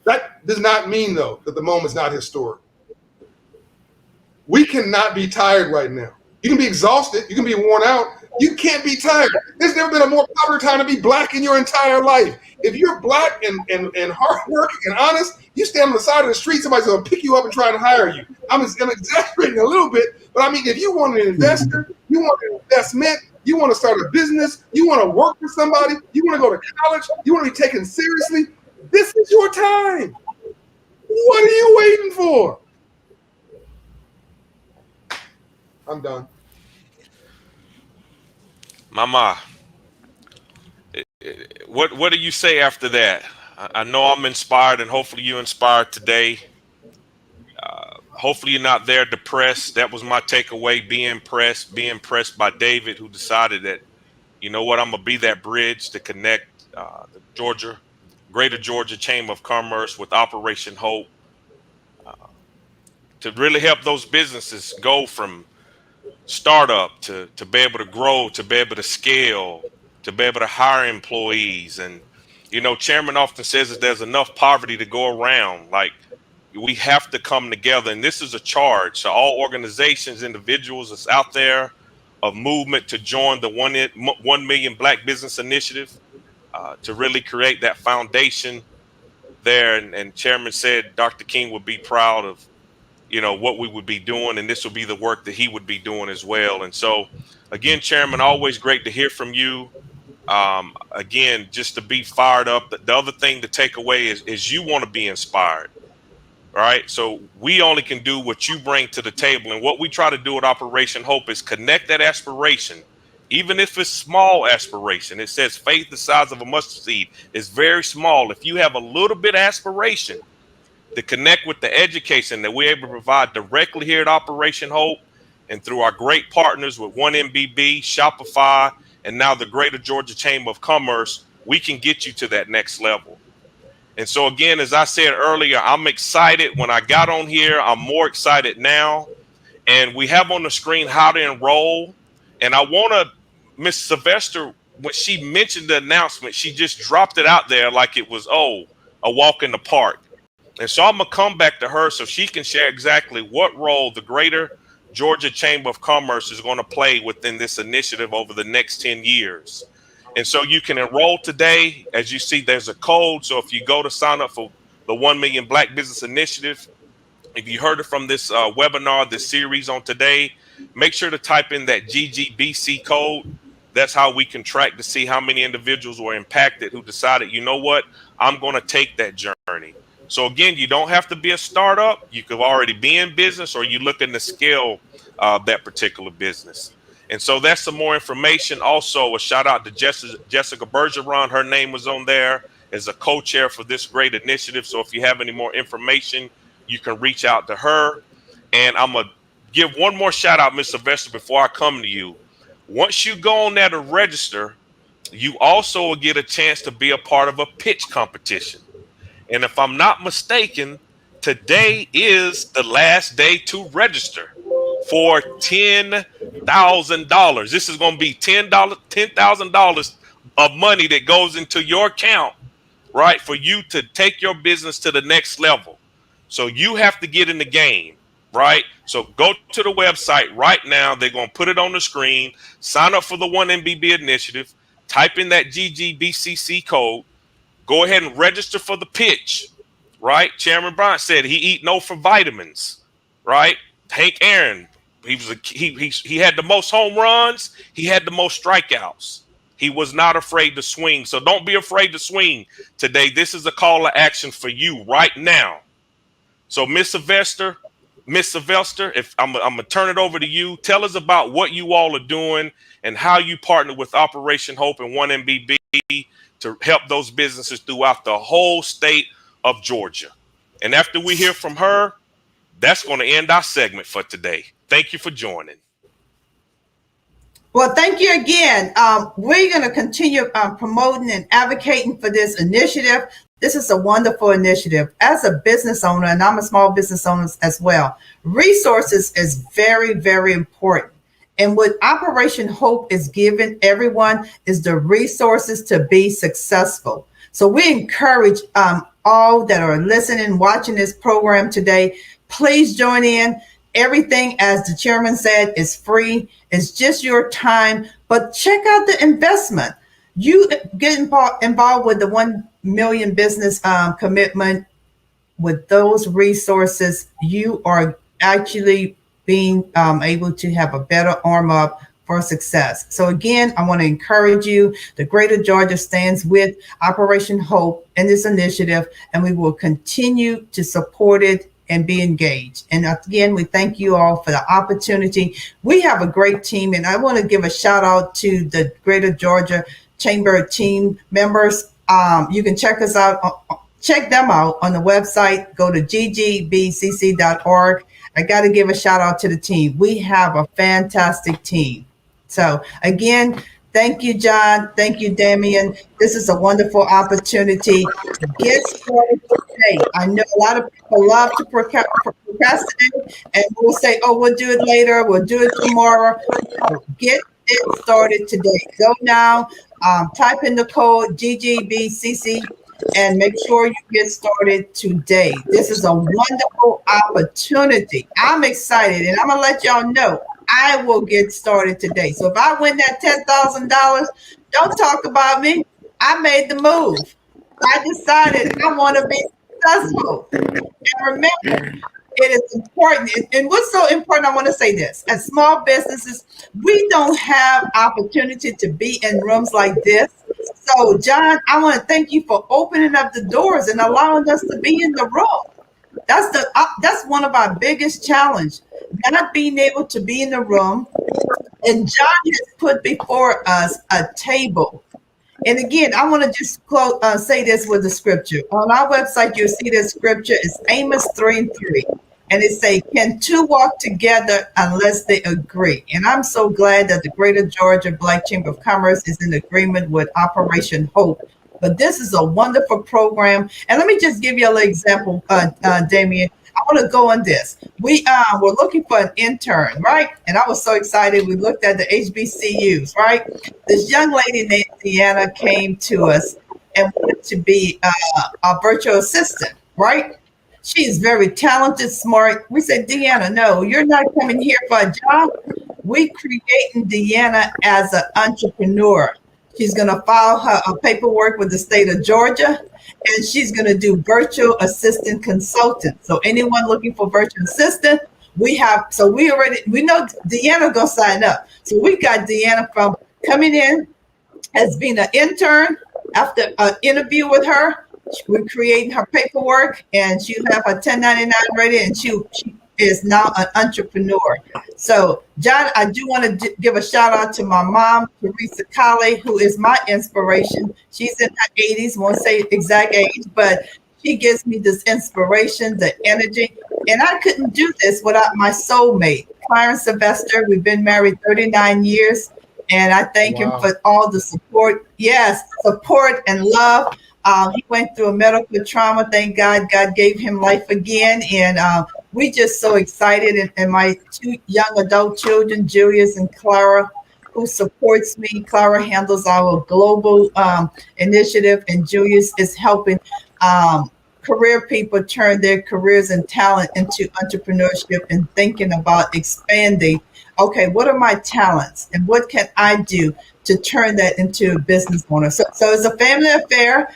Speaker 5: That does not mean, though, that the moment's not historic. We cannot be tired right now. You can be exhausted. You can be worn out. You can't be tired. There's never been a more popular time to be Black in your entire life. If you're Black and hardworking and honest, you stand on the side of the street, somebody's going to pick you up and try to hire you. I'm exaggerating a little bit, but I mean, if you want an investor, you want an investment, you want to start a business, you want to work for somebody, you want to go to college, you want to be taken seriously, this is your time. What are you waiting for? I'm done.
Speaker 1: Mama, what do you say after that? I know I'm inspired, and hopefully you inspired today. Hopefully you're not there depressed. That was my takeaway, being impressed by David, who decided that, you know what, I'm going to be that bridge to connect the Greater Georgia Chamber of Commerce with Operation Hope, to really help those businesses go from startup to be able to grow, to be able to scale, to be able to hire employees. And, you know, Chairman often says that there's enough poverty to go around. Like, we have to come together, and this is a charge to all organizations, individuals that's out there, of movement to join the 1 Million Black Business Initiative, to really create that foundation there. And Chairman said Dr. King would be proud of, you know, what we would be doing, and this will be the work that he would be doing as well. And so, again, Chairman, always great to hear from you. Again, just to be fired up. The other thing to take away is you want to be inspired. Right. So we only can do what you bring to the table. And what we try to do at Operation Hope is connect that aspiration, even if it's small aspiration. It says faith the size of a mustard seed is very small. If you have a little bit of aspiration to connect with the education that we're able to provide directly here at Operation Hope, and through our great partners with 1MBB, Shopify, and now the Greater Georgia Chamber of Commerce, we can get you to that next level. And so, again, as I said earlier, I'm excited when I got on here. I'm more excited now. And we have on the screen how to enroll. And I want to, Miss Sylvester, when she mentioned the announcement, she just dropped it out there like it was, a walk in the park. And so I'm going to come back to her so she can share exactly what role the Greater Georgia Chamber of Commerce is going to play within this initiative over the next 10 years. And so you can enroll today. As you see, there's a code. So if you go to sign up for the 1 Million Black Business Initiative, if you heard it from this webinar, this series on today, make sure to type in that GGBC code. That's how we can track to see how many individuals were impacted who decided, you know what, I'm going to take that journey. So again, you don't have to be a startup. You could already be in business, or you're looking to scale that particular business. And so that's some more information. Also, a shout out to Jessica Bergeron. Her name was on there as a co-chair for this great initiative. So if you have any more information, you can reach out to her. And I'm going to give one more shout out, Ms. Sylvester, before I come to you. Once you go on there to register, you also will get a chance to be a part of a pitch competition. And if I'm not mistaken, today is the last day to register for $10,000. This is going to be $10,000 of money that goes into your account, right, for you to take your business to the next level. So you have to get in the game, right? So go to the website right now. They're going to put it on the screen. Sign up for the 1MBB initiative. Type in that GGBCC code. Go ahead and register for the pitch, right? Chairman Bryant said he eat no for vitamins, right? Hank Aaron, he had the most home runs. He had the most strikeouts. He was not afraid to swing. So don't be afraid to swing today. This is a call to action for you right now. So Miss Sylvester, if I'm going to turn it over to you. Tell us about what you all are doing and how you partner with Operation Hope and 1MBB to help those businesses throughout the whole state of Georgia. And after we hear from her, that's going to end our segment for today. Thank you for joining.
Speaker 3: Well, thank you again. We're going to continue promoting and advocating for this initiative. This is a wonderful initiative. As a business owner, and I'm a small business owner as well, resources is very, very important. And what Operation Hope is giving everyone is the resources to be successful. So we encourage all that are listening, watching this program today, please join in. Everything, as the chairman said, is free. It's just your time, but check out the investment. You get involved with the 1 million business commitment. With those resources, you are actually being able to have a better arm up for success. So again, I want to encourage you. The Greater Georgia stands with Operation Hope in this initiative, and we will continue to support it and be engaged. And again, we thank you all for the opportunity. We have a great team, and I want to give a shout out to the Greater Georgia Chamber team members. You can check us out. Check them out on the website. Go to ggbcc.org. I got to give a shout out to the team. We have a fantastic team. So again, thank you, John. Thank you, Damien. This is a wonderful opportunity to get started today. I know a lot of people love to procrastinate and we'll say, oh, we'll do it later. We'll do it tomorrow. Get it started today. Go now, type in the code GGBCC and make sure you get started today. This is a wonderful opportunity. I'm excited and I'm going to let y'all know I will get started today. So if I win that $10,000, don't talk about me. I made the move. I decided I want to be successful. And remember, it is important. And what's so important, I want to say this. As small businesses, we don't have opportunity to be in rooms like this. So, John, I want to thank you for opening up the doors and allowing us to be in the room. That's one of our biggest challenge, not being able to be in the room. And John has put before us a table. And again, I want to just say this with the scripture. On our website, you'll see the scripture is Amos 3:3. And it say, can two walk together unless they agree? And I'm so glad that the Greater Georgia Black Chamber of Commerce is in agreement with Operation Hope. But this is a wonderful program. And let me just give you a little example, Damien. I want to go on this. We were looking for an intern, right? And I was so excited. We looked at the HBCUs, right? This young lady named Deanna came to us and wanted to be a virtual assistant, right? She is very talented, smart. We said, Deanna, no, you're not coming here for a job. We creating Deanna as an entrepreneur. She's going to file her paperwork with the state of Georgia, and she's going to do virtual assistant consultant. So anyone looking for virtual assistant, we know Deanna going to sign up. So we got Deanna from coming in as being an intern. After an interview with her, we're creating her paperwork, and she'll have her 1099 ready, and she is now an entrepreneur. So, John, I do want to give a shout out to my mom, Teresa Colley, who is my inspiration. She's in her 80s, won't say exact age, but she gives me this inspiration, the energy. And I couldn't do this without my soulmate, Clarence Sylvester. We've been married 39 years, and I thank him for all the support. Yes, support and love. He went through a medical trauma. Thank God, God gave him life again. And we just so excited. And my two young adult children, Julius and Clara, who supports me. Clara handles our global initiative, and Julius is helping career people turn their careers and talent into entrepreneurship and thinking about expanding. Okay, what are my talents and what can I do to turn that into a business owner? So it's a family affair.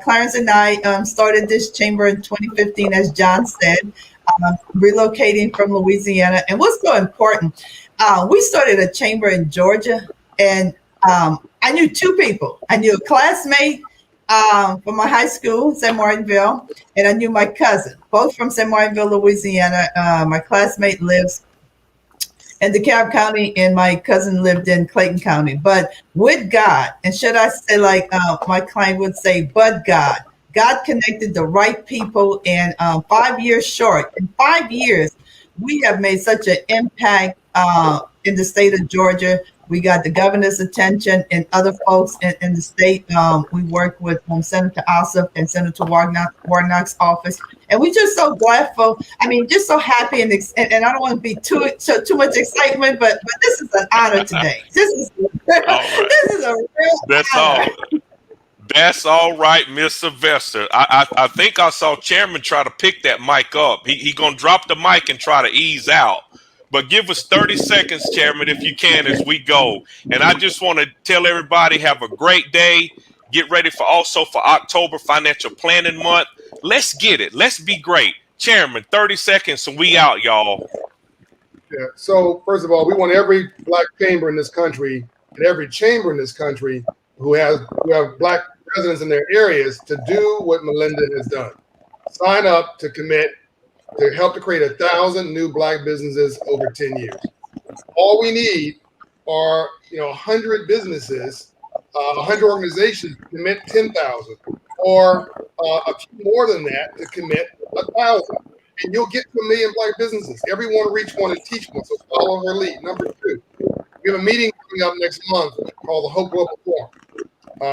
Speaker 3: Clarence and I started this chamber in 2015, as John said, relocating from Louisiana. And what's so important, we started a chamber in Georgia, and I knew two people. I knew a classmate from my high school, St. Martinville, and I knew my cousin, both from St. Martinville, Louisiana. My classmate lives in DeKalb County, and my cousin lived in Clayton County. But with God, and should I say, like my client would say, but God connected the right people, and 5 years short, in 5 years, we have made such an impact in the state of Georgia. We got the governor's attention and other folks in the state. We work with Senator Ossoff and Senator Warnock's office. And we're just so grateful. I mean, just so happy. And I don't want to be too much excitement, but this is an honor today. This is a real honor.
Speaker 1: That's all right, Miss Sylvester. I think I saw Chairman try to pick that mic up. He gonna drop the mic and try to ease out. But give us 30 seconds, Chairman, if you can, as we go. And I just want to tell everybody, have a great day. Get ready for October Financial Planning Month. Let's get it. Let's be great. Chairman, 30 seconds and we out, y'all.
Speaker 5: Yeah. So first of all, we want every Black chamber in this country and every chamber in this country who have Black residents in their areas to do what Melinda has done. Sign up to commit to help to create 1,000 new Black businesses over 10 years. All we need are 100 businesses, 100 organizations to commit 10,000, or a few more than that to commit 1,000. And you'll get to 1 million Black businesses. Everyone reach one and teach one. So follow her lead. Number 2, we have a meeting coming up next month called the Hope Global Forum.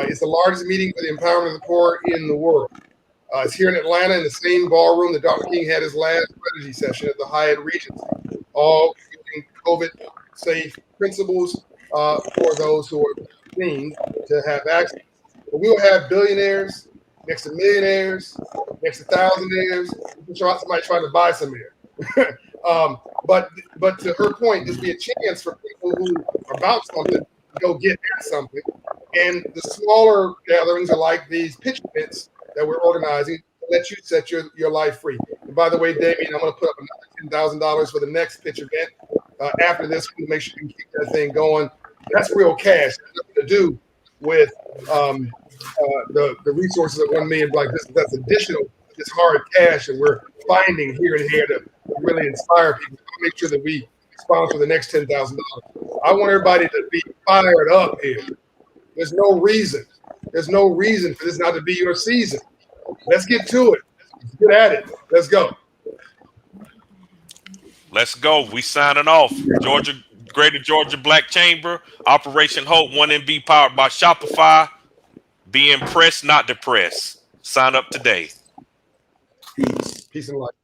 Speaker 5: It's the largest meeting for the empowerment of the poor in the world. It's here in Atlanta in the same ballroom that Dr. King had his last strategy session at the Hyatt Regency, all using COVID-safe principles for those who are seen to have access. But we will have billionaires next to millionaires, next to thousandaires. Somebody trying to buy some here. But to her point, this be a chance for people who are about something to go get at something. And the smaller gatherings are like these pitch pits that we're organizing to let you set your life free. And by the way, Damien, I'm going to put up another $10,000 for the next pitch event. After this, we'll make sure you can keep that thing going. That's real cash. It has nothing to do with the resources of 1 million Black businesses. That's additional, it's hard cash, and we're finding here and here to really inspire people. I'll make sure that we sponsor the next $10,000. I want everybody to be fired up here. There's no reason for this not to be your season. Let's get to it. Let's get at it. Let's go.
Speaker 1: Let's go. We signing off. Greater Georgia Black Chamber, Operation Hope 1MB powered by Shopify. Be impressed, not depressed. Sign up today.
Speaker 4: Peace.
Speaker 5: Peace and light.